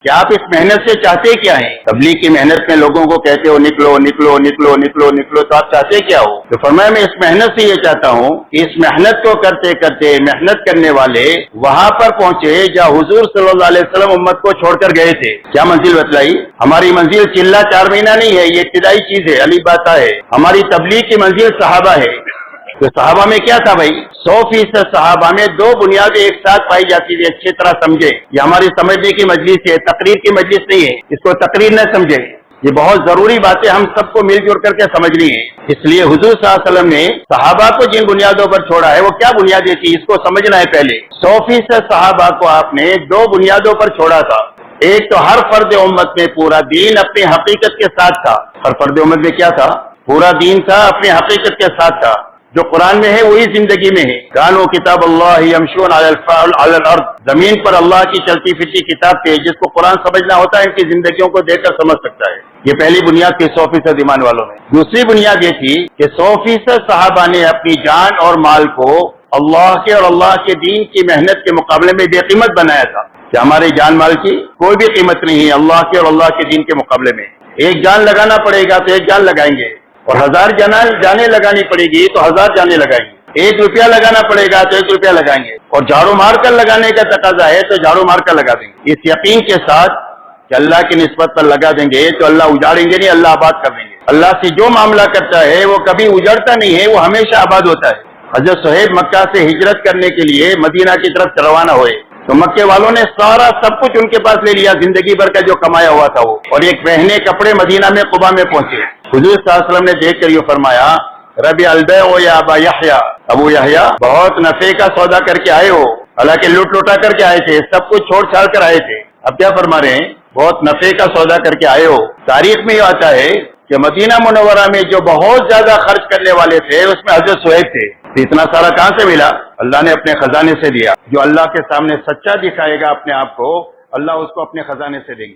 کہ آپ اس محنت سے چاہتے کیا ہیں؟ تبلیغ کی محنت میں لوگوں کو کہتے ہو نکلو نکلو نکلو نکلو نکلو، تو آپ چاہتے کیا ہو؟ تو فرمایا میں اس محنت سے یہ چاہتا ہوں کہ اس محنت کو کرتے کرتے محنت کرنے والے وہاں پر پہنچے جہاں حضور صلی اللہ علیہ وسلم امت کو چھوڑ کر گئے تھے۔ کیا منزل بتلائی؟ ہماری منزل چلہ 4 مہینہ نہیں ہے، یہ ابتدائی چیز ہے، علی باتا ہے۔ ہماری تبلیغ کی منزل صحابہ ہے۔ تو صحابہ میں کیا تھا بھائی؟ 100% صحابہ میں 2 بنیادیں ایک ساتھ پائی جاتی تھی، اچھی طرح سمجھے۔ یہ ہماری سمجھنے کی مجلس ہے، تقریر کی مجلس نہیں ہے، اس کو تقریر نہ سمجھے۔ یہ بہت ضروری باتیں ہم سب کو مل جل کر کے سمجھنی ہے۔ اس لیے حضور صلی اللہ علیہ وسلم نے صحابہ کو جن بنیادوں پر چھوڑا ہے وہ کیا بنیادیں تھی، اس کو سمجھنا ہے پہلے۔ 100% صحابہ کو آپ نے 2 بنیادوں پر چھوڑا تھا۔ ایک تو ہر فرد امت میں پورا دین اپنی حقیقت کے ساتھ تھا۔ ہر فرد امت میں کیا تھا؟ پورا دین تھا، اپنی حقیقت کے ساتھ تھا۔ جو قرآن میں ہے وہی زندگی میں ہے۔ کانوا کتاب اللہ یمشون علی الارض، زمین پر اللہ کی چلتی پھرتی کتاب تھی، جس کو قرآن سمجھنا ہوتا ہے ان کی زندگیوں کو دیکھ کر سمجھ سکتا ہے۔ یہ پہلی بنیاد تھی 100% ایمان والوں میں۔ دوسری بنیاد یہ تھی کہ 100% صحابہ نے اپنی جان اور مال کو اللہ کے اور اللہ کے دین کی محنت کے مقابلے میں بے قیمت بنایا تھا کہ ہمارے جان مال کی کوئی بھی قیمت نہیں ہے اللہ کے اور اللہ کے دین کے مقابلے میں۔ ایک جان لگانا پڑے گا تو ایک جان لگائیں گے، اور 1000 جانیں لگانی پڑے گی تو 1000 جانیں لگائیں گے۔ 1 روپیہ لگانا پڑے گا تو 1 روپیہ لگائیں گے، اور جھاڑو مار کر لگانے کا تقاضا ہے تو جھاڑو مار کر لگا دیں گے، اس یقین کے ساتھ کہ اللہ کی نسبت پر لگا دیں گے تو اللہ اجاڑیں گے نہیں، اللہ آباد کر دیں گے۔ اللہ سے جو معاملہ کرتا ہے وہ کبھی اجڑتا نہیں ہے، وہ ہمیشہ آباد ہوتا ہے۔ حضرت صہیب مکہ سے ہجرت کرنے کے لیے مدینہ کی طرف روانہ ہوئے تو مکے والوں نے سارا سب کچھ ان کے پاس لے لیا، زندگی بھر کا جو کمایا ہوا تھا وہ، اور ایک پہنے کپڑے مدینہ میں قباء میں پہنچے۔ حضور صلی اللہ علیہ وسلم نے دیکھ کر یہ فرمایا ربی البیع یا ابا یحییٰ، ابو یحییٰ بہت نفع کا سودا کر کے آئے ہو، حالانکہ لوٹ لوٹا کر کے آئے تھے، سب کچھ چھوڑ چھاڑ کر آئے تھے، اب کیا فرما رہے ہیں؟ بہت نفع کا سودا کر کے آئے ہو۔ تاریخ میں یہ آتا ہے کہ مدینہ منورہ میں جو بہت زیادہ خرچ کرنے والے تھے اس میں حضرت صہیب تھے۔ اتنا سارا کہاں سے ملا؟ اللہ نے اپنے خزانے سے دیا۔ جو اللہ کے سامنے سچا دکھائے گا اپنے آپ کو، اللہ اس کو اپنے خزانے سے دیں گے۔